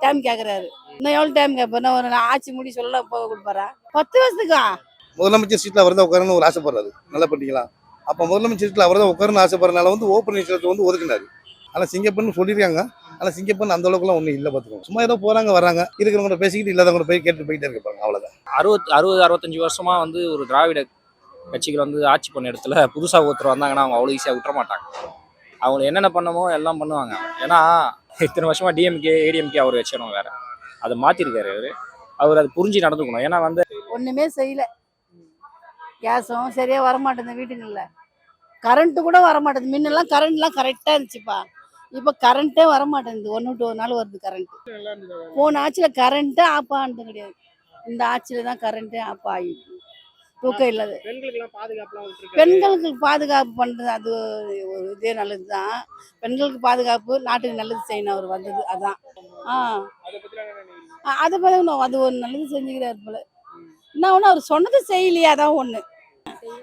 Time கேட்குறாரு. இன்னும் எவ்வளோ டைம் கேட்பாரு? ஒரு ஆட்சி முடி சொல்ல போக கொடுப்பாரா? 10 வருஷத்துக்கா? முதலமைச்சர் சீட்டில் அவர் தான் உட்காரணும்னு ஒரு ஆசைப்படுறாரு. நல்லா பண்ணிக்கலாம். அப்போ முதலமைச்சர் சீட்டில் அவர் தான் உட்காரணும்னு ஆசைப்படுறதுனால வந்து ஓப்பன் சீட்டை வந்து ஒதுக்குனாரு. ஆனால் சிங்கப்பூர்னு சொல்லியிருக்காங்க. ஆனால் சிங்கப்பூர் அந்த அளவுக்குலாம் ஒன்றும் இல்லை பார்த்துக்கோங்க. சும்மா ஏதோ போகிறாங்க வராங்க, இருக்கிறவங்க பேசிக்கிட்டு இல்லாதவங்க போய் கேட்டு போயிட்டே இருப்பாங்க, அவ்வளோதான். 65 வருஷமா வந்து ஒரு திராவிட கட்சிகள் வந்து ஆட்சி பண்ண இடத்துல புதுசாக ஒருத்தர் வந்தாங்கன்னா அவங்க அவ்வளோ ஈஸியாக விட்டுற மாட்டாங்க. அவங்க என்னென்ன பண்ணமோ எல்லாம் பண்ணுவாங்க. ஏன்னா இத்தனை வருஷமா டிஎம்கே ஏடிஎம்கே அவர் வச்சிடணும் வேற, அதை மாற்றிருக்காரு அவர் அதை புரிஞ்சு நடந்துக்கணும். ஏன்னா வந்து ஒன்றுமே செய்யல. கேஸும் சரியாக வரமாட்டேங்குது வீட்டுங்களில். கரண்ட்டு கூட வரமாட்டேங்குது. முன்னெல்லாம் கரண்ட்லாம் கரெக்டாக இருந்துச்சுப்பா. இப்போ கரண்ட்டே வரமாட்டேங்குது. 1 to 1 நாள் வருது கரண்ட்டு. போன ஆட்சியில் கரண்ட்டே ஆஃப் ஆனது கிடையாது. இந்த ஆட்சியில் தான் கரண்ட்டே ஆஃப் ஆகிடுச்சு. தூக்கம் இல்லாத பெண்களுக்கு பாதுகாப்பு பண்ணுறது அது ஒரு இதே நல்லது தான். பெண்களுக்கு பாதுகாப்பு, நாட்டுக்கு நல்லது செய்யணும் அவர் வந்தது. அதான் அதை பிறகு அது ஒரு நல்லது செஞ்சுக்கிறாரு போல. என்ன ஒன்று அவர் சொன்னது செய்யலையே, அதான் ஒன்று.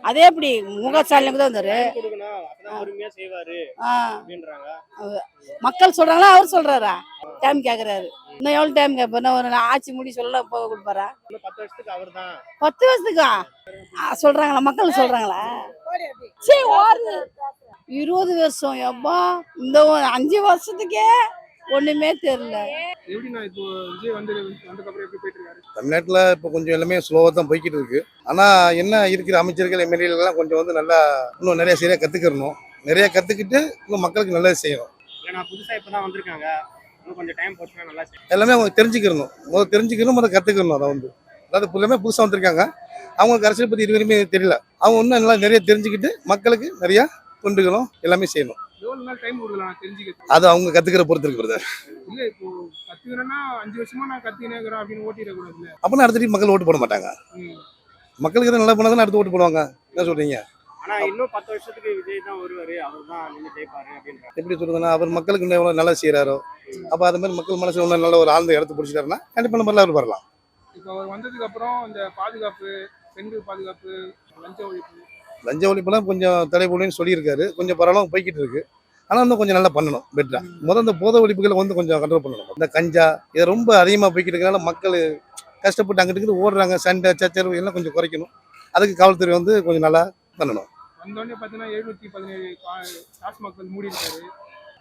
அதே எப்படி முகஸ்டாலினுக்கு தான் வந்தாரு. மக்கள் சொல்றாங்களா அவர் சொல்றாரா? டைம் கேட்குறாரு. இன்னும் எவ்வளோ டைம் கேட்பாரு? ஒரு ஆட்சி முடி சொல்ல போக கொடுப்பாரா? 10 வருஷத்துக்கா சொல்றாங்களா? மக்கள் சொல்றாங்களா? சரி 20 வருஷம் எப்பா, இந்த 5 வருஷத்துக்கே ஒண்ணுமே தெரியல. தமிழ்நாட்டில் இப்போ கொஞ்சம் எல்லாமே ஸ்லோவாக தான் போய்கிட்டு இருக்கு. ஆனால் என்ன இருக்கிற அமைச்சர்கள் எம்எல்ஏலாம் கொஞ்சம் வந்து நல்லா இன்னும் நிறைய சரியாக கற்றுக்கிறணும். நிறைய கற்றுக்கிட்டு இன்னும் மக்களுக்கு நல்லது செய்யணும். எல்லாமே அவங்க தெரிஞ்சுக்கிறணும். முதல்ல தெரிஞ்சுக்கணும், முதல்ல கற்றுக்கணும். அதை வந்து அதாவது எல்லாமே புதுசாக வந்திருக்காங்க. அவங்களுக்கு அரசியல் பற்றி இதுவரையுமே தெரியல. அவங்க இன்னும் நல்லா நிறைய தெரிஞ்சுக்கிட்டு மக்களுக்கு நிறையா கொண்டுக்கணும், எல்லாமே செய்யணும். அது அவங்க கத்துக்கிற பொறுத்து இருக்கிறது. அப்படின்னா அடுத்த டைம் மக்கள் ஓட்டு போட மாட்டாங்க. மக்களுக்கு எதாவது நல்லா பண்ணாதான் அடுத்து ஓட்டு போடுவாங்க. என்ன சொல்றீங்க? எப்படி சொல்றதுன்னா, அவர் மக்களுக்கு இன்னும் எவ்வளவு நல்லா செய்யறாரோ, அப்ப அது மாதிரி மக்கள் மனசு இன்னும் நல்ல ஒரு ஆழ்ந்த இடத்து பிடிச்சிட்டாருன்னா கண்டிப்பா நம்ம அவர் வரலாம். இப்போ அவர் வந்ததுக்கு அப்புறம் இந்த பாதுகாப்பு, பெண்கள் பாதுகாப்பு, லஞ்ச ஒழிப்புலாம் கொஞ்சம் தடை போடுன்னு சொல்லியிருக்காரு. கொஞ்சம் பரவாயில்ல போய்கிட்டு இருக்கு. ஆனால் இன்னும் கொஞ்சம் நல்லா பண்ணணும், பெட்டரா. முதல் இந்த போதை ஒழிப்புகளை வந்து கொஞ்சம் கண்ட்ரோல் பண்ணணும். இந்த கஞ்சா இதை ரொம்ப அதிகமாக போய்கிட்டு இருக்கனால மக்கள் கஷ்டப்பட்டு அங்கிட்டு ஓடுறாங்க. சண்டை சச்சரவு எல்லாம் கொஞ்சம் குறைக்கணும். அதுக்கு காவல்துறை வந்து கொஞ்சம் நல்லா பண்ணணும். வந்தோடனே பார்த்தீங்கன்னா 717 டாஸ்மாக் வந்து மூடி இருக்காரு.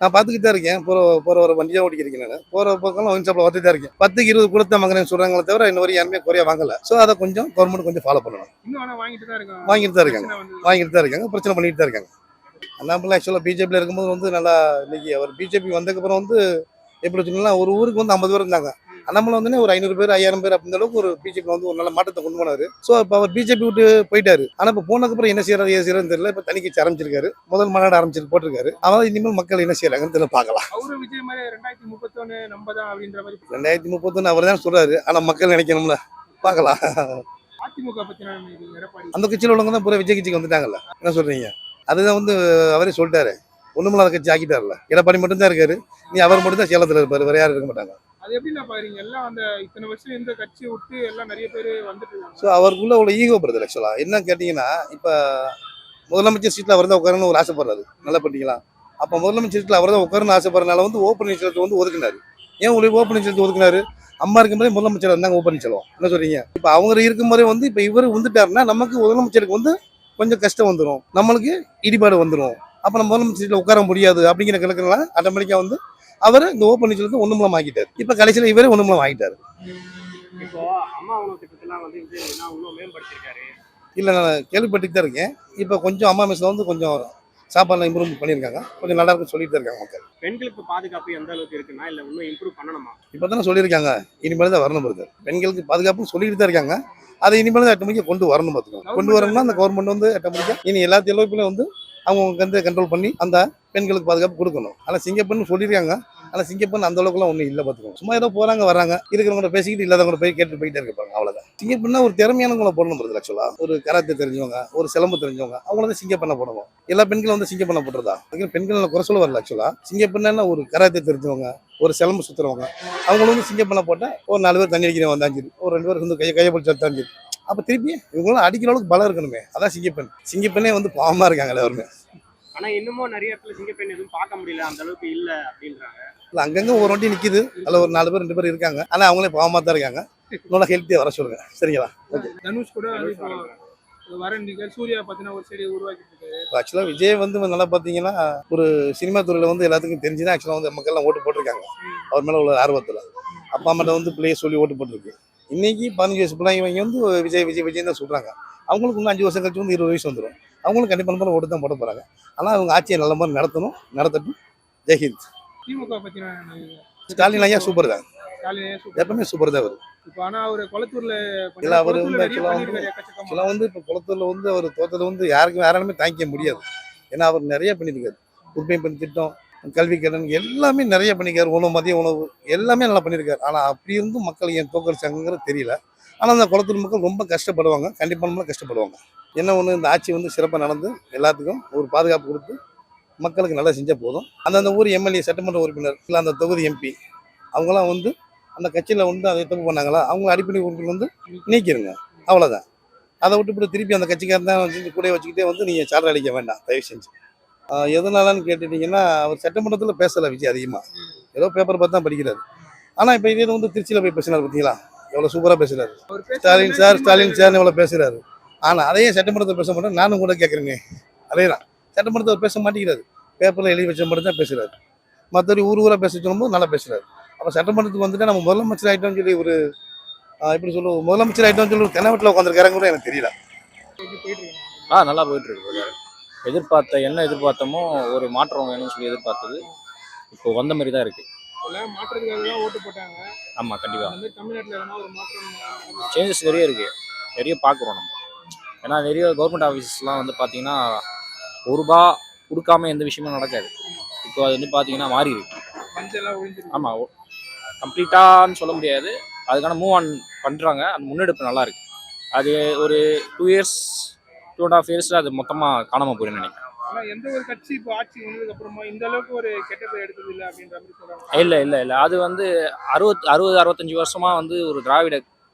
நான் பார்த்துக்கிட்டு தான் இருக்கேன். போகிற ஒரு வண்டியாக ஓட்டிக்கிறேன். நான் போகிற பக்கம் ஒயின் ஷாப்பில் வந்துட்டு தான் இருக்கேன். 10க்கு 20 கொடுத்த வாங்குறேன்னு சொல்கிறாங்களே தவிர இன்ன வரைக்கும் யாருமே குறையா வாங்கலை. ஸோ அதை கொஞ்சம் கவர்மெண்ட் கொஞ்சம் ஃபாலோ பண்ணணும். வாங்கிட்டு தான் இருக்காங்க, பிரச்சனை பண்ணிட்டு தான் இருக்காங்க. அண்ணாமலை ஆக்சுவலாக பிஜேபியில் இருக்கும்போது வந்து நல்லா இன்னைக்கு அவர் பிஜேபி வந்ததுக்கப்புறம் வந்து எப்படி சொன்னா ஒரு ஊருக்கு வந்து 50 பேர் இருந்தாங்க. அண்ணாமலை வந்து ஒரு 500 பேர் 5000 பேர் அப்படின்ற அளவுக்கு ஒரு பிஜேபி வந்து ஒரு நல்ல மாற்றத்தை கொண்டு போனாரு. ஸோ இப்போ அவர் பிஜேபி விட்டு போயிட்டாரு. ஆனால் இப்போ போனதுக்கப்புறம் என்ன செய்யறாரு ஏன் செய்யறதுன்னு தெரியல. இப்போ தனி கட்சி ஆரம்பிச்சிருக்காரு, முதல் மாநாடு ஆரம்பிச்சு போட்டிருக்காரு. அதாவது இனிமேல் மக்கள் என்ன செய்யறாங்கன்னு தெரியல, பார்க்கலாம். 2031 அவர் தான் சொல்றாரு. ஆனால் மக்கள் நினைக்கணும்ல, பார்க்கலாம். அந்த கட்சியில் உள்ளவங்க தான் பூரா விஜய் கட்சிக்கு வந்துட்டாங்கல்ல. என்ன சொல்றீங்க? அதுதான் வந்து அவரே சொல்லிட்டாரு, ஒண்ணுமில்லாத கட்சி ஆக்கிட்டாருல. எடப்பாடி மட்டும் தான் இருக்காரு, நீ அவர் மட்டும் தான் சேலத்தில் இருப்பாரு, வேற யாரும் இருக்க மாட்டாங்க. ஸோ அவருக்குள்ள உள்ள ஈகோ பிரதர். ஆக்சுவலா என்ன கேட்டீங்கன்னா, இப்போ முதலமைச்சர் சீட்டில் அவர் தான் உட்காரணும்னு ஒரு ஆசைப்படுறாரு. நல்லா பண்ணிக்கலாம். அப்போ முதலமைச்சர் சீட்டில் அவர் தான் உட்காரணும்னு ஆசைப்படுறதுனால வந்து ஓப்பன் சீட்டை வந்து ஒதுக்குனாரு. ஏன் உங்களுக்கு ஓப்பன் சீட்டை ஒதுக்குனாரு? அம்மா இருக்கும்போதே முதலமைச்சர் இருந்தாங்க ஓப்பன் செல்வம். என்ன சொல்றீங்க? இப்போ அவங்க இருக்கும்போதே வந்து இப்போ இவர் வந்துட்டாருன்னா நமக்கு முதலமைச்சருக்கு வந்து கொஞ்சம் கஷ்டம் வந்துடும், நம்மளுக்கு இடிபாடு வந்துடும். அப்போ நம்ம முதலமைச்சர் சீட்டில் உட்கார முடியாது அப்படிங்கிற கிழக்குலாம் ஆட்டோமேட்டிக்காக வந்து அவர் இந்த ஓப்பன் வந்து ஒண்ணுமலம் ஆகிட்டாரு. இப்ப கடைசியில் இவரே ஒண்ணுமலம் ஆகிட்டாரு. இல்ல நான் கேள்விப்பட்டு தான் இருக்கேன். இப்ப கொஞ்சம் அம்மா மெஸ்ல வந்து கொஞ்சம் சாப்பாடுலாம் இம்ப்ரூவ் பண்ணியிருக்காங்க, கொஞ்சம் நல்லா இருக்கும் சொல்லிட்டு தான் இருக்காங்க மக்கள். பெண்களுக்கு பாதுகாப்பு எந்த அளவுக்கு இருக்குன்னா இல்ல இன்னும் இம்ப்ரூவ் பண்ணணுமா? இப்பதானே சொல்லியிருக்காங்க, இனிமேல் தான் வரணும் வருது. பெண்களுக்கு பாதுகாப்புன்னு சொல்லிட்டு தான் இருக்காங்க. அதை இனிமேல் தான் 8 மணிக்கு கொண்டு வரணும். பார்த்துக்கோங்க, கொண்டு வரணும்னா அந்த கவர்மெண்ட் வந்து 8 மணிக்கு இனி எல்லா தெளிவுலையும் வந்து அவங்க வந்து கண்ட்ரோல் பண்ணி அந்த பெண்களுக்கு பாதுகாப்பு கொடுக்கணும். ஆனால் சிங்கப்பூர்னு சொல்லியிருக்காங்க. ஆனால் சிங்கப்பூர் அந்த அளவுக்குலாம் ஒன்றும் இல்லை பார்த்துக்கோங்க. சும்மா ஏதோ போகிறாங்க வராங்க, இருக்கிறவங்க பேசிக்கிட்டு இல்லாதவங்க போய் கேட்டு போயிட்டே இருப்பாங்க, அவ்வளோதான். சிங்கப்பூர்னா ஒரு திறமையானவங்களை போடணும் வருது. ஆக்சுவலாக ஒரு கராத்தே தெரிஞ்சவங்க, ஒரு சிலம்பு தெரிஞ்சவங்க, அவங்கள வந்து சிங்கப்பண்ண போடணும். எல்லா பெண்களும் வந்து சிங்கப்பண்ண போட்டுறதா? பெண்கள் குறை சொல்ல வரல. ஆக்சுவலாக சிங்கப்பண்ணா ஒரு கராத்தே தெரிஞ்சவங்க, ஒரு சிலம்பு சுற்றுறவங்க, அவங்களும் வந்து சிங்கப்பண்ண போட்டால் ஒரு 4 பேர் தண்ணி அடிக்கிறவங்க வந்தாச்சு, ஒரு 2 பேர் வந்து கையை பிடிச்சி எடுத்தாச்சு. அப்போ திருப்பி இவங்களும் அடிக்கிற அளவுக்கு பலம் இருக்கணுமே. அதான் சிங்கப்பெண். சிங்கப்பெண்ணே வந்து பாவமாக இருக்காங்க எல்லாருமே. ஆனா இன்னமும் நிறைய இடத்துல சிங்கப்பெண் எதுவும் பார்க்க முடியல, அந்த அளவுக்கு இல்லை அப்படின்றாங்க. இல்லை அங்கங்கே ஒரு வண்டி நிற்கிது, அதில் ஒரு 4 பேர் 2 பேர் இருக்காங்க. ஆனால் அவங்களே பாவமாக தான் இருக்காங்க. நல்லா ஹெல்த்தியாக வர சொல்லுங்க, சரிங்களா? தனுஷ் கூட வந்து இப்போ வர நிகழ் சூர்யா பார்த்தீங்கன்னா ஒரு சைடு உருவாக்கிட்டு இருக்காரு. ஆக்சுவலாக விஜய் வந்து நல்லா பார்த்தீங்கன்னா ஒரு சினிமா துறையில் வந்து எல்லாத்துக்கும் தெரிஞ்சுதான் ஆக்சுவலாக வந்து மக்கள்லாம் ஓட்டு போட்டிருக்காங்க அவர் மேலே உள்ள ஆர்வத்தில். அப்பா அம்மாட்ட வந்து பிள்ளைய சொல்லி ஓட்டு போட்டிருக்கு. இன்னைக்கு 15 வயசு பிள்ளைங்க இவங்க வந்து விஜய் விஜய் விஜய் தான் சொல்கிறாங்க. அவங்களுக்கு இன்னும் 5 வருஷம் கழிச்சு வந்து 20 வயசு வந்துடும். அவங்களும் கண்டிப்பாக ஓட்டு தான் போட போகிறாங்க. ஆனால் அவங்க ஆட்சியை நல்ல மாதிரி நடத்தட்டும். ஜெய்ஹிந்த். திமுக பத்தின ஸ்டாலின் ஐயா சூப்பர் தான், ஸ்டாலின் சூப்பர். எப்பவுமே சூப்பர் தான் அவர். இப்போ ஆனால் அவர் குளத்தூர்ல இல்லை அவர் வந்து நிறைய ஆக்சுவலாக பண்ணியிருக்காரு எக்கச்சக்கமா. ஆக்சுவலாக வந்து இப்போ குளத்தூரில் வந்து அவர் தோத்தது வந்து யாராலுமே தாங்கிக்க முடியாது. ஏன்னா அவர் நிறைய பண்ணியிருக்காரு. குப்பை பெண் திட்டம், கல்வி கடன் எல்லாமே நிறைய பண்ணியிருக்காரு. உணவு, மதிய உணவு எல்லாமே நல்லா பண்ணியிருக்காரு. ஆனால் அப்படி இருந்தும் மக்கள் ஏன் தோக்கடிச்சாங்கிறது தெரியல. ஆனால் அந்த குளத்தூர் மக்கள் ரொம்ப கஷ்டப்படுவாங்க, கண்டிப்பாக கஷ்டப்படுவாங்க. என்ன ஒன்று, இந்த ஆட்சி வந்து சிறப்பாக நடந்து எல்லாத்துக்கும் ஒரு பாதுகாப்பு கொடுத்து மக்களுக்கு நல்லா செஞ்சால் போதும். அந்தந்த ஊர் எம்எல்ஏ, சட்டமன்ற உறுப்பினர், இல்லை அந்த தொகுதி எம்பி அவங்களாம் வந்து அந்த கட்சியில் வந்து அதை தப்பு பண்ணாங்களா அவங்க அடிப்படை உறுப்பினர் வந்து நீக்கிடுங்க, அவ்வளோதான். அதை விட்டு திருப்பி அந்த கட்சிக்காரன் தான் வச்சு கூட வச்சுக்கிட்டே வந்து நீங்கள் சார்ஜ் அளிக்க வேண்டாம் தயவு செஞ்சு. எதனாலன்னு கேட்டுட்டிங்கன்னா அவர் சட்டமன்றத்தில் பேசலை விஜய் அதிகமாக, ஏதோ பேப்பர் பார்த்து தான் படிக்கிறாரு. ஆனால் இப்போ இதே வந்து திருச்சியில் போய் பேசினார் பார்த்தீங்களா, எவ்வளோ சூப்பராக பேசுகிறாரு. ஸ்டாலின் சார்னு எவ்வளோ பேசுகிறாரு. ஆனால் அதையே சட்டமன்றத்தில் பேச மாட்டேன் நானும் கூட கேட்குறேங்க. அதே தான் சட்டமன்றத்தில் அவர் பேச மாட்டேங்கிறாரு, பேப்பரில் எழுதி வச்ச மட்டும் தான் பேசுகிறாரு. மற்றபடி ஊராக பேச சொல்லும்போது நல்லா பேசுகிறாரு. அப்போ சட்டமன்றத்துக்கு வந்துட்டு நம்ம முதலமைச்சர் ஆகிட்டோம்னு சொல்லி ஒரு எப்படி சொல்லுவோம், முதலமைச்சர் ஆகிட்டோம்னு சொல்லி ஒரு தென்னவட்டில் உட்காந்துருக்காங்க கூட எனக்கு தெரியல. நல்லா போயிட்டு இருக்கு. என்ன எதிர்பார்த்தமோ ஒரு மாற்றம் வேணும்னு சொல்லி எதிர்பார்த்தது இப்போ வந்த மாதிரி தான் இருக்கு. மாற்றத்துக்காக தான் ஓட்டு போட்டாங்க. ஆமாம், கண்டிப்பாக அந்த மாதிரி தமிழ்நாட்டில் எதனா ஒரு மாற்றம் சேஞ்சஸ் நிறைய இருக்கு, நிறைய பார்க்குறோம் நம்ம. ஏன்னா நிறைய கவர்மெண்ட் ஆஃபீஸ்லாம் வந்து பார்த்தீங்கன்னா ₹1 கொடுக்காம எந்த விஷயமும் நடக்காது. இப்போ அது வந்து பார்த்தீங்கன்னா மாறி இருக்கு. பஞ்செல்லாம் ஒழிஞ்சிருக்கு. ஆமாம், கம்ப்ளீட்டான்னு சொல்ல முடியாது, அதுக்கான மூவ் ஆன் பண்ணுறாங்க. அந்த முன்னெடுப்பு நல்லா இருக்கு. அது ஒரு 2 இயர்ஸ் 2.5 இயர்ஸில் அது மொத்தமாக காணாமல் போயிடுன்னு நினைக்கிறேன். ஆனால் எந்த ஒரு கட்சி இப்போ ஆட்சி வந்ததுக்கு அப்புறமா இந்த அளவுக்கு ஒரு கெட்ட பேர் எடுத்தது இல்லை அப்படின்ற மாதிரி சொல்றாங்க. இல்லை அது வந்து 65 வருஷமாக வந்து ஒரு திராவிட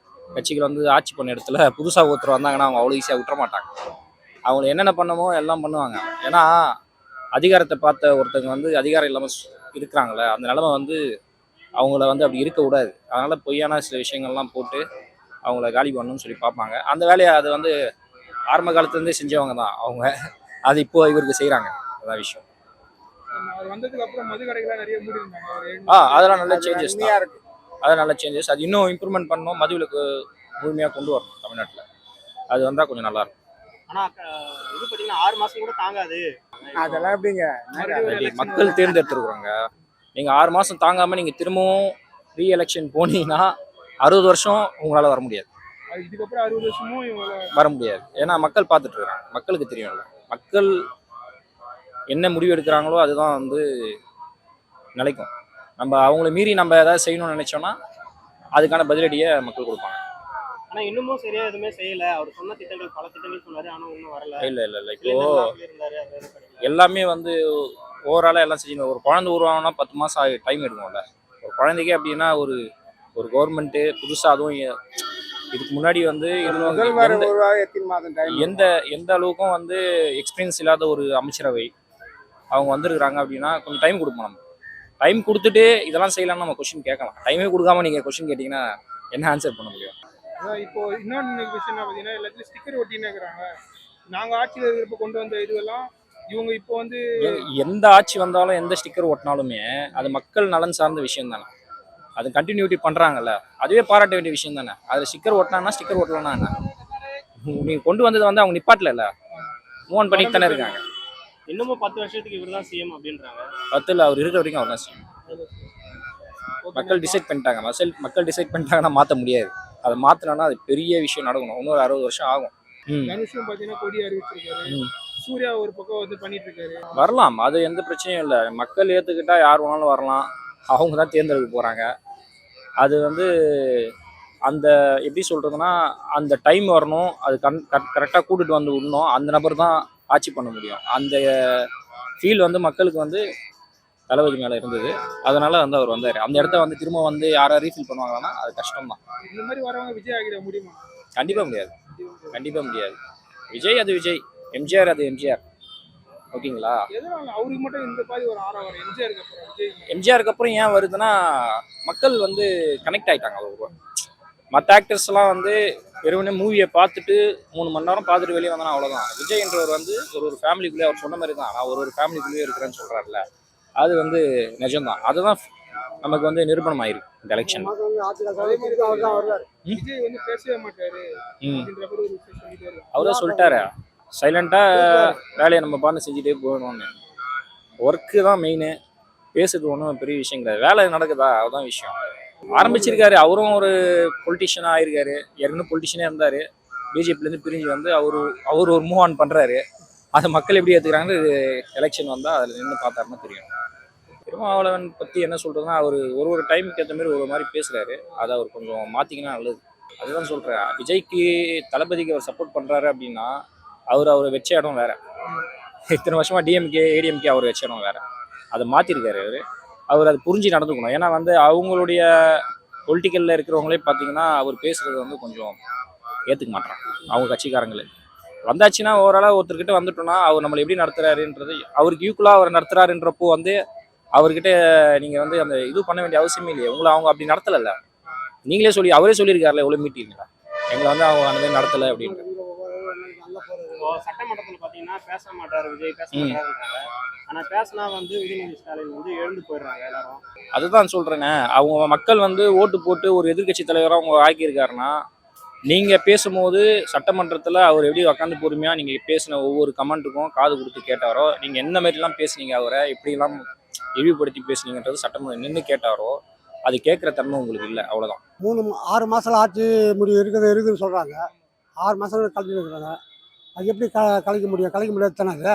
கட்சிகள் வந்து ஆட்சி பண்ண இடத்துல புதுசாக ஒருத்தர் வந்தாங்கன்னா அவங்க அவ்வளோ ஈஸியாக விட்டுற மாட்டாங்க. அவங்க என்னென்ன பண்ணமோ எல்லாம் பண்ணுவாங்க. ஏன்னா அதிகாரத்தை பார்த்த ஒருத்தங்க வந்து அதிகாரம் இல்லாமல் இருக்கிறாங்களே, அந்த நிலைமை வந்து அவங்கள வந்து அப்படி இருக்கக்கூடாது. அதனால் பொய்யான சில விஷயங்கள்லாம் போட்டு அவங்கள காலி பண்ணணும்னு சொல்லி பார்ப்பாங்க. அந்த வேலையை அது வந்து ஆரம்ப காலத்துலேருந்தே செஞ்சவங்க தான் அவங்க. அது இப்போ இவருக்கு செய்கிறாங்க. அதான் விஷயம். அவர் வந்ததுக்கு அப்புறம் மது கடைகள்லாம் நிறைய மூடி இருந்தாங்க. அதெல்லாம் நல்ல சேஞ்சஸ் தான். அது நல்ல சேஞ்சஸ். அது இன்னும் இம்ப்ரூவ்மெண்ட் பண்ணணும், மதுவிலக்கு முழுமையாக கொண்டு வரணும் தமிழ்நாட்டில். அது வந்தால் கொஞ்சம் நல்லாயிருக்கும். ஆனால் இது பார்த்தீங்கன்னா 6 மாதம் கூட தாங்காது. அதெல்லாம் எப்படிங்க? மக்கள் தேர்ந்தெடுத்துருக்குறாங்க. நீங்கள் 6 மாதம் தாங்காமல் நீங்கள் திரும்பவும் ரீஎலெக்ஷன் போனீங்கன்னா 60 வருஷம் உங்களால் வர முடியாது. இதுக்கப்புறம் 60 வருஷமும் வர முடியாது. ஏன்னா மக்கள் பார்த்துட்டு இருக்காங்க, மக்களுக்கு தெரியும்ல. மக்கள் என்ன முடிவு எடுக்கிறாங்களோ அதுதான் வந்து நிலைக்கும். நம்ம அவங்கள மீறி நம்ம ஏதாவது செய்யணும்னு நினைச்சோம்னா அதுக்கான பதிலடியை மக்கள் கொடுப்பாங்க. ஆனால் இன்னமும் சரியா எதுவுமே செய்யலை. அவர் சொன்ன திட்டங்கள் பல திட்டங்கள் சொன்னார், ஆனால் ஒன்றும் வரல. இல்லை இப்போ எல்லாமே வந்து ஓவராலாக எல்லாம் செய்யணும். ஒரு குழந்தை உருவாகணும்னா 10 மாதம் டைம் எடுக்கும்ல. ஒரு குழந்தைக்கே அப்படின்னா ஒரு கவர்மெண்ட்டு புதுசாக அதுவும் இதுக்கு முன்னாடி வந்து எந்த அளவுக்கும் வந்து எக்ஸ்பீரியன்ஸ் இல்லாத ஒரு அமைச்சரவை அவங்க வந்திருக்கிறாங்க அப்படின்னா கொஞ்சம் டைம் கொடுப்போம். நம்ம டைம் கொடுத்துட்டு இதெல்லாம் செய்யலாம்னு நம்ம கொஸ்டின் கேட்கலாம். டைமே கொடுக்காம நீங்கள் கொஸ்டின் கேட்டிங்கன்னா என்ன ஆன்சர் பண்ண முடியும்? இப்போ இன்னொன்று விஷயம் பார்த்தீங்கன்னா எல்லாத்துலையும் ஸ்டிக்கர் ஒட்டின்னு இருக்கிறாங்க. நாங்கள் ஆட்சியில் இருக்கிறப்ப கொண்டு வந்த இதுவெல்லாம் இவங்க இப்போ வந்து எந்த ஆட்சி வந்தாலும் எந்த ஸ்டிக்கர் ஒட்டினாலுமே அது மக்கள் நலன் சார்ந்த விஷயம் தானே. அது கண்டினியூட்டி பண்ணுறாங்கல்ல, அதுவே பாராட்ட வேண்டிய விஷயம் தானே. அதில் ஸ்டிக்கர் ஒட்டினா ஸ்டிக்கர் ஒட்டலன்னா என்ன? நீங்கள் கொண்டு வந்தது வந்து அவங்க நிப்பாட்டல, மூவ் ஆன் பண்ணிட்டு தானே இருக்காங்க. இன்னமும் 10 வருஷத்துக்கு இவர் தான் சிஎம் அப்படின்றாங்க. 10 இல்லை, அவர் இருக்கிற வரைக்கும் அவர் தான் சிஎம். மக்கள் டிசைட் பண்ணிட்டாங்க. மக்கள் டிசைட் பண்ணிட்டாங்கன்னா மாற்ற முடியாது. அதை மாற்றினா அது பெரிய விஷயம் நடக்கணும். இன்னொரு 60 வருஷம் ஆகும். தனுஷும் பார்த்தீங்கன்னா கொடி அறிவிச்சிருக்காரு. சூர்யா ஒரு பக்கம் வந்து பண்ணிட்டு இருக்காரு. வரலாம், அது எந்த பிரச்சனையும் இல்லை. மக்கள் ஏற்றுக்கிட்டா யார் வேணாலும் வரலாம். அவங்க தான் தேர்ந்தெடுக்க போகிறாங்க. அது வந்து அந்த எப்படி சொல்கிறதுனா அந்த டைம் வரணும். அது கரெக்டாக கூட்டிகிட்டு வந்து விடணும். அந்த நபர் தான் ஆட்சி பண்ண முடியும். அந்த ஃபீல் வந்து மக்களுக்கு வந்து தளபதி மேலே இருந்தது. அதனால் வந்து அவர் வந்தார். அந்த இடத்த வந்து திரும்ப வந்து யாராவது ரீஃபில் பண்ணுவாங்கன்னா அது கஷ்டம் தான். இந்த மாதிரி வரவங்க விஜய் ஆகிட முடியுமா? கண்டிப்பாக முடியாது. விஜய் அது விஜய், எம்ஜிஆர் அது எம்ஜிஆர். ஓகேங்களா. எதனால அவருக்கு மட்டும் இந்த மாதிரி ஒரு ஆரவாரம் எம்ஜிஆருக்கு அப்புறம் விஜய் எம்ஜிஆருக்கு அப்புறம் ஏன் வருதுன்னா மக்கள் வந்து கனெக்ட் ஆயிட்டாங்க அவருக்கு. மற்ற ஆக்டர்ஸ்லாம் வந்து வெறுமனே மூவியை பார்த்துட்டு 3 மணி நேரம் பார்த்துட்டு வெளியே வந்தானா அவ்வளோதான். விஜய்ன்றவர் வந்து ஒரு ஃபேமிலிக்குள்ளேயே அவர் சொன்ன மாதிரி தான், நான் ஒரு ஃபேமிலிக்குள்ளேயே இருக்கிறேன்னு சொல்கிறாருல, அது வந்து நிஜம்தான். அதுதான் நமக்கு வந்து நிரூபணம் ஆயிருக்கு இந்த எலெக்ஷன். விஜய் வந்து பேசவே மாட்டாரு அப்படின்ற மாதிரி ஒரு விஷயம் சொல்லிட்டே இருக்காங்க. அவரே சொல்லிட்டாரு, சைலண்டாக வேலையை நம்ம பார்த்து செஞ்சுட்டே போகணும்னு. ஒர்க்கு தான் மெயின், பேசுறது ஒன்றும் பெரிய விஷயம் கிடையாது. வேலை நடக்குதா அதுதான் விஷயம். ஆரம்பிச்சிருக்காரு, அவரும் ஒரு பொலிட்டிஷியனாக ஆயிருக்காரு. ஏற்கனவே பொலிட்டிஷியனே இருந்தார். பிஜேபிலேருந்து பிரிஞ்சு வந்து அவர் ஒரு மூவ் ஆன் பண்ணுறாரு. அதை மக்கள் எப்படி ஏற்றுக்கிறாங்கன்னு எலெக்ஷன் வந்தால் அதில் நின்று பார்த்தாருன்னா தெரியும். திருமாவளவன் பற்றி என்ன சொல்கிறதுனா, அவர் ஒரு டைமுக்கு ஏற்ற மாதிரி ஒரு மாதிரி பேசுகிறாரு. அதை அவர் கொஞ்சம் மாற்றிக்கினா நல்லது. அதுதான் சொல்கிறேன். விஜய்க்கு தளபதிக்கு அவர் சப்போர்ட் பண்ணுறாரு அப்படின்னா அவர் வச்ச இடம் வேறு. இத்தனை வருஷமாக டிஎம்கே ஏடிஎம்கே அவர் வச்ச இடம் வேறு. அதை மாற்றிருக்காரு அவர் அது புரிஞ்சு நடந்துக்கணும். ஏன்னா வந்து அவங்களுடைய பொலிட்டிக்கலில் இருக்கிறவங்களே பார்த்தீங்கன்னா அவர் பேசுகிறது வந்து கொஞ்சம் ஏற்றுக்க மாட்டான். அவங்க கட்சிக்காரங்களே வந்தாச்சுன்னா ஓவராலாக ஒருத்தர்கிட்ட வந்துட்டோம்னா அவர் நம்மளை எப்படி நடத்துறாருன்றது, அவருக்கு ஈக்குவலாக அவர் நடத்துறாருன்றப்போ வந்து அவர்கிட்ட நீங்கள் வந்து அந்த இது பண்ண வேண்டிய அவசியமே இல்லையே. உங்களை அவங்க அப்படி நடத்தலைல்ல. நீங்களே அவரே சொல்லியிருக்காருல்ல எவ்வளோ மீட்டிங்களா, எங்களை வந்து அவங்க அந்த மாதிரி நடத்தலை அப்படின்ட்டு. இப்போ சட்டமன்றத்தில் பார்த்தீங்கன்னா பேச மாட்டார் விஜய், பேச மாட்டாருன்றாங்க. ஆனால் பேசினா வந்து உதயநிதி ஸ்டாலின் வந்து எழுந்து போயிடுறாங்க எல்லாரும். அதுதான் சொல்கிறேனே, அவங்க மக்கள் வந்து ஓட்டு போட்டு ஒரு எதிர்கட்சி தலைவராக அவங்க ஆக்கியிருக்காருன்னா, நீங்கள் பேசும்போது சட்டமன்றத்தில் அவர் எப்படி உட்காந்து பொறுமையாக நீங்கள் பேசின ஒவ்வொரு கமெண்ட்டுக்கும் காது கொடுத்து கேட்டாரோ, நீங்கள் எந்த மாதிரிலாம் பேசுனீங்க, அவரை எப்படிலாம் இழிவுபடுத்தி பேசுனீங்கன்றது சட்டமன்றம் நின்று கேட்டாரோ, அது கேட்குற தன்மை உங்களுக்கு இல்லை. அவ்வளோதான். 6 மாதம் ஆட்சி முடிவு இருக்குதுன்னு சொல்கிறாங்க. 6 மாதம் கழிச்சு இருக்கிறாங்க. அது எப்படி கலைக்க முடியாது தானே. அது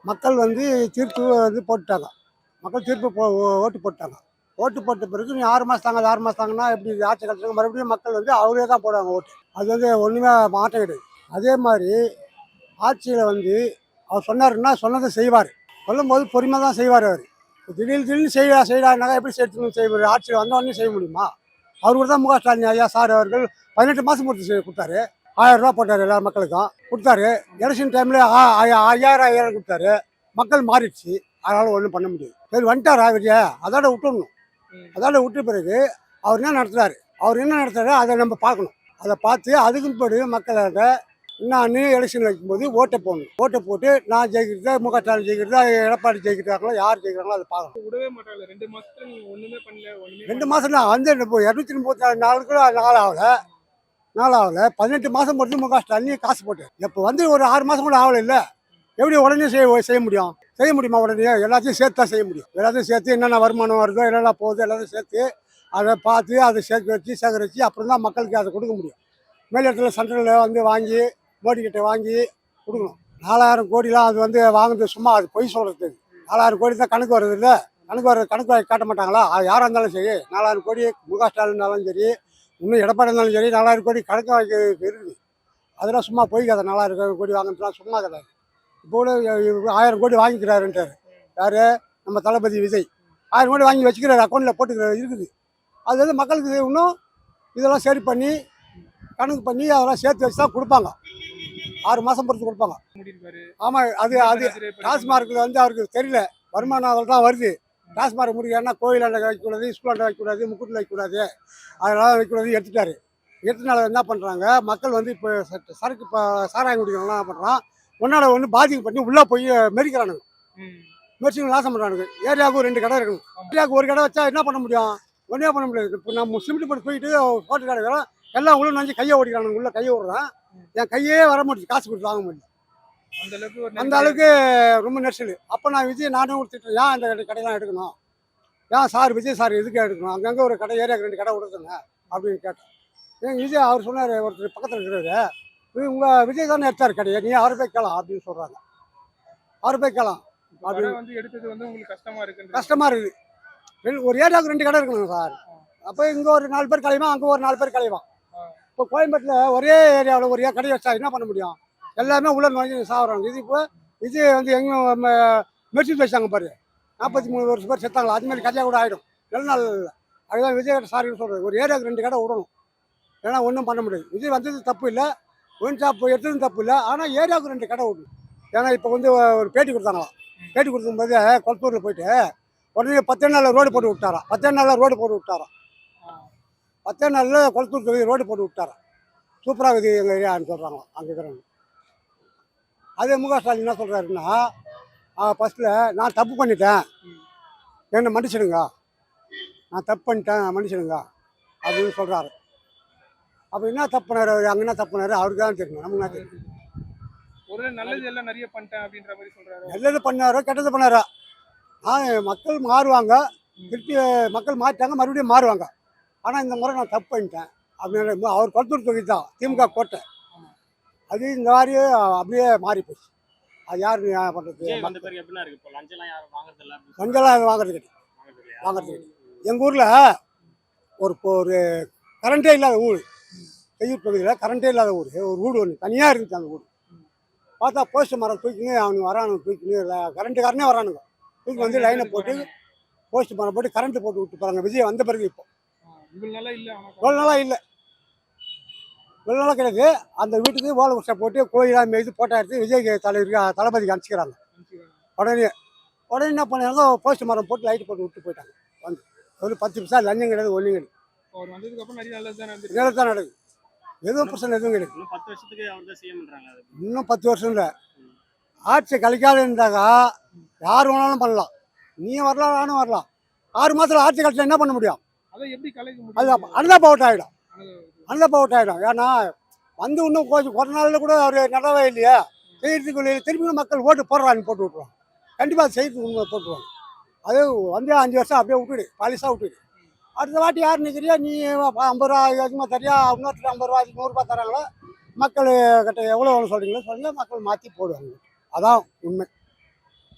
மக்கள் வந்து தீர்ப்பு வந்து போட்டுட்டாங்க. மக்கள் தீர்ப்பு ஓட்டு போட்டாங்க. ஓட்டு போட்ட பிறகு நீ 6 மாதம் தாங்க 6 மாதம் தாங்கன்னா எப்படி ஆட்சி கழிச்சாங்க. மறுபடியும் மக்கள் வந்து அவரே தான் போடுவாங்க ஓட்டு. அது வந்து ஒன்றுமே மாற்றம் கிடையாது. அதே மாதிரி ஆட்சியில் வந்து அவர் சொன்னாருன்னா சொன்னதை செய்வார். சொல்லும்போது பொறுமையாக தான் செய்வார். அவர் திடீர்னு செய்யறாருனாக்கா எப்படி செய்வார். ஆட்சியில் வந்தவொடனே செய்ய முடியுமா. அவர் கூட தான் முக ஸ்டாலின் ஐயா சார் அவர்கள் 18 மாதம் கொடுத்தாரு. 1000 ரூபா போட்டார் எல்லா மக்களுக்கும் கொடுத்தாரு. எலெக்ஷன் டைமில் 5000 கொடுத்தாரு. மக்கள் மாறிடுச்சு. அதனால் ஒன்றும் பண்ண முடியாது. சரி வந்துட்டாரா விஜய், அதோட விட்டுடணும். அதோட விட்ட பிறகு அவர் என்ன நடத்துறாரு அதை நம்ம பார்க்கணும். அதை பார்த்து அதுக்கு பிறகு மக்களோட இன்னும் எலெக்ஷன் வைக்கும்போது ஓட்டை போட்டு நான் ஜெயிக்கிறதா, முக ஸ்டாலின் ஜெயிக்கிறதா, எடப்பாடி ஜெயிக்கிறாங்களோ, யார் ஜெயிக்கிறாங்களோ அதை பார்க்கணும். விடவே மாட்டாங்க. 2 மாசத்துல நீங்க ஒண்ணுமே பண்ணல. 2 மாதம் தான் வந்து 234 நாள் கூட நாளாகல 18 மாதம் பொறுத்து முக ஸ்டாலின் காசு போட்டு இப்போ வந்து ஒரு 6 மாதம் கூட ஆகலை. இல்லை எப்படி உடனே செய்ய முடியுமா. உடனே எல்லாத்தையும் சேர்த்து தான் செய்ய முடியும். எல்லாத்தையும் சேர்த்து என்னென்ன வருமானம் வருதோ என்னென்ன போகுதோ எல்லாத்தையும் சேர்த்து அதை பார்த்து அதை சேகரித்து அப்புறம் தான் மக்களுக்கு அதை கொடுக்க முடியும். மேல் இடத்துல சென்ட்ரலில் வந்து வாங்கி மோடி கிட்ட வாங்கி கொடுக்கணும். 4000 கோடிலாம் அது வந்து வாங்குறது சும்மா, அது பொய் சொல்கிறது. 4000 கோடி தான் கணக்கு வருது. இல்லை கணக்கு காட்ட மாட்டாங்களா. அது யாராக இருந்தாலும் சரி 4000 கோடி முக ஸ்டாலின் இருந்தாலும் சரி, இன்னும் எடப்பாடி இருந்தாலும் சரி 4000 கோடி கணக்கு வாங்கி இருக்குது. அதெல்லாம் சும்மா போய் கதை. 4000 கோடி வாங்கினா சும்மா கிடையாது. இப்போ கூட 1000 கோடி வாங்கிக்கிறாருன்றார் யார், நம்ம தளபதி விஜய். 1000 கோடி வாங்கி வச்சுக்கிறாரு, அக்கௌண்ட்டில் போட்டுக்கிறாரு இருக்குது. அது வந்து மக்களுக்கு இன்னும் இதெல்லாம் சரி பண்ணி கணக்கு பண்ணி அதெல்லாம் சேர்த்து வச்சு தான் கொடுப்பாங்க. 6 மாதம் பொறுத்து கொடுப்பாங்க. ஆமாம். அது டாஸ்மார்க்கில் வந்து அவருக்கு தெரியல, வருமானம் அதில் தான் வருது. டாஸ்மார்க் முடிக்கிறேன்னா கோயிலாண்ட வைக்கக்கூடாது, ஸ்கூலாண்ட வைக்கக்கூடாது, முக்கூட்டில் வைக்கக்கூடாது, அதெல்லாம் வைக்கக்கூடாது எடுத்துனால என்ன பண்ணுறாங்க மக்கள் வந்து இப்போ சரக்கு இப்போ சாராயம் குடிக்கிறவங்களாம் என்ன பண்ணுறான், ஒன்று பாதிக்கு பண்ணி உள்ளே போய் மெரிக்கிறானுங்க. மெரிச்சிங்க நாசம் பண்ணுறானுங்க. ஏரியாவுக்கு 2 கடை இருக்கணும். ஏரியாவுக்கு ஒரு கடை வச்சா என்ன பண்ண முடியும், ஒன்றே பண்ண முடியாது. இப்போ நம்ம சிமெண்ட் போட்டு போயிட்டு ஹோட்டல் கடைக்கிறோம், எல்லாம் உள்ள நஞ்சு கையை ஓடிக்கிறானுங்க. உள்ள கையை ஓடுறான், என் கையே வர முடியும், காசு கொடுத்து வாங்க முடியும். அந்த அளவுக்கு ரொம்ப நெரிசல். அப்போ நான் விஜய் நானும் கொடுத்துட்டேன், ஏன் அந்த கடையெல்லாம் எடுக்கணும், ஏன் சார் விஜய் சார் எதுக்கு எடுக்கணும், அங்கங்கே ஒரு கடை ஏரியாவுக்கு 2 கடை கொடுத்துங்க அப்படின்னு கேட்டேன். ஏன் விஜய் அவர் சொன்னார், ஒருத்தர் பக்கத்தில் இருக்கிறாரு, உங்கள் விஜய் தானே எடுத்தார் கடையை, நீ 6 ரூபாய்க்கு கேளம் அப்படின்னு சொல்கிறாங்க. 6 ரூபாய்க்கு கேளம் அப்படின்னு வந்து எடுத்தது வந்து உங்களுக்கு கஷ்டமாக இருக்குது. ஒரு ஏரியாவுக்கு 2 கடை இருக்கணும் சார். அப்போ இங்கே ஒரு 4 பேர் கலைவான், அங்கே ஒரு 4 பேர் கலைவான். இப்போ கோயம்பேட்டில் ஒரே ஏரியாவில் ஒரே கடை வச்சா என்ன பண்ண முடியும், எல்லாமே உள்ள நுழைஞ்சு சாப்பிட்றாங்க. இது இப்போ விஜய் வந்து எங்கே மெடிசின் வச்சாங்க பாரு, 43 வருஷம் பேர் செத்தாங்களா, அதுமாதிரி கதையாக கூட ஆகிடும். நல்ல நாள் இல்லை. அதுதான் விஜய் சார் சொல்கிறது, ஒரு ஏரியாவுக்கு 2 கடை விடணும். ஏன்னா ஒன்றும் பண்ண முடியாது. விஜய் வந்தது தப்பு இல்லை, ஒன் ஷாப் எடுத்ததும் தப்பு இல்லை, ஆனால் ஏரியாவுக்கு 2 கடை விடணும். ஏன்னா இப்போ வந்து ஒரு பேட்டி கொடுத்தாங்களாம். பேட்டி கொடுக்கும்போது கொளத்தூரில் போயிட்டு உடனே 10 நாளில் ரோடு போட்டு விட்டாராம். 10 நாளில் ரோடு போட்டு விட்டாராம். 10 நாளில் கொளத்தூர் தொகுதி ரோடு போட்டு விட்டாராம். சூப்பராக இருக்குது எங்கள் ஏரியான்னு சொல்கிறாங்களாம் அங்கே இருக்கிறவங்க. அதே முக ஸ்டாலின் என்ன சொல்கிறாருன்னா, ஃபஸ்ட்டில் நான் தப்பு பண்ணிட்டேன், என்னை மன்னிச்சிடுங்க, நான் தப்பு பண்ணிட்டேன் மன்னிச்சிடுங்க அப்படின்னு சொல்கிறாரு. அப்போ என்ன தப்பு பண்ணார் அவர்? அங்கே என்ன தப்பு பண்ணாரு அவருக்கு தான் தெரியும், நமக்கு தான் தெரியும். ஒரு நல்லது எல்லாம் நிறைய பண்ணிட்டேன் அப்படின்ற மாதிரி சொல்றாரு. நல்லது பண்ணாரோ கெட்டது பண்ணாரோ, மக்கள் மாறுவாங்க, திருப்பி மக்கள் மாற்றிட்டாங்க, மறுபடியும் மாறுவாங்க. ஆனால் இந்த முறை நான் தப்பு பண்ணிட்டேன் அப்படின்னு அவர் கொளத்தூர் தொகுதி தான் திமுக கோட்டை. அது இந்த மாதிரி அப்படியே மாறி போச்சு. அது யார் பண்ணுறது? விஜய் வந்த பிறகு எப்படின்னா இருக்கு? இப்போ லஞ்சம்லாம் யாரும் வாங்குறது இல்லை அப்படின்னு லஞ்சம்லாம் வாங்குறது கிடையாது. சொல்றாங்க. வாங்குறது கிடையாது. எங்கள் ஊரில் ஒரு கரண்ட்டே இல்லாத ஊர், செய்யூர் பகுதியில் கரண்ட்டே இல்லாத ஊர், ஒரு வீடு ஒன்று தனியாக இருந்துச்சு. அந்த வீடு பார்த்தா போஸ்ட் மரம் தூக்கின்னு அவனுக்கு வரானுங்க, தூக்கின்னு கரண்ட்டுக்காரனே வரானுங்க, தூக்கி வந்து லைனை போட்டு போஸ்ட் மரம் போட்டு கரண்ட்டு போட்டு விட்டு போகிறாங்க. விஜய் வந்த பிறகு இப்போ இவ்வளவு நாளா இல்ல. இவ்வளோ நாளாக இல்லை, இவ்வளோ நாளாக கிடையாது. அந்த வீட்டுக்கு ஓலை குச்சை போட்டு கோயிலாக மேய்த்து போட்டோ எடுத்து விஜய்க்கு தளபதிக்கு அனுப்பிச்சிக்கிறாங்க. உடனே என்ன பண்ணாங்க, போஸ்ட் மரம் போட்டு லைட்டு போட்டு விட்டு போயிட்டாங்க. வந்து ஒரு 10 நிமிஷம் லஞ்சம் கிடையாது, ஒன்றும் கிடையாது. அவர் வந்ததுக்கு அப்புறம் நிறைய நல்லது தான் நடந்துருக்கு. வேலை தான் நடக்குது, எதுவும் பிரச்சனை எதுவும் கிடையாது. இன்னும் 10 வருஷத்துக்கு அவர் தான் சிஎம் பண்றாங்க. அது இன்னும் 10 வருஷம் இல்லை, ஆட்சி கழிக்காத இருந்தாக்கா யார் வேணாலும் பண்ணலாம். நீ வரலாம், நானும் வரலாம். 6 மாதத்தில் ஆட்சி கழிச்சா என்ன பண்ண முடியும்? அதை எப்படி கலைக்க அது முடியும்? அனதா பவுட் ஆகிடும், அனதா பவுட் ஆகிடும். ஏன்னா வந்து இன்னும் கொஞ்சம் நாளில் கூட அவர் நல்லாவே இல்லையா செய்யறதுக்கு, திரும்பி மக்கள் ஓட்டு போடுறான்னு போட்டு விட்ருவாங்க. கண்டிப்பாக அது செய்யறதுக்கு உண்மை போட்டுருவாங்க. அது வந்து 5 வருஷம் அப்படியே விட்டுடு, பாலிசாக விட்டுடு. அடுத்த வாட்டி யார் நிற்கிறியா, நீ 50 ரூபா அதிகமாக தரியா, இன்னொருத்தர் 50 ரூபா 100 ரூபா தராங்களோ, மக்கள் கிட்ட எவ்வளோ சொல்கிறீங்களோ சொல்லுங்க, மக்கள் மாற்றி போடுவாங்க. அதான் உண்மை.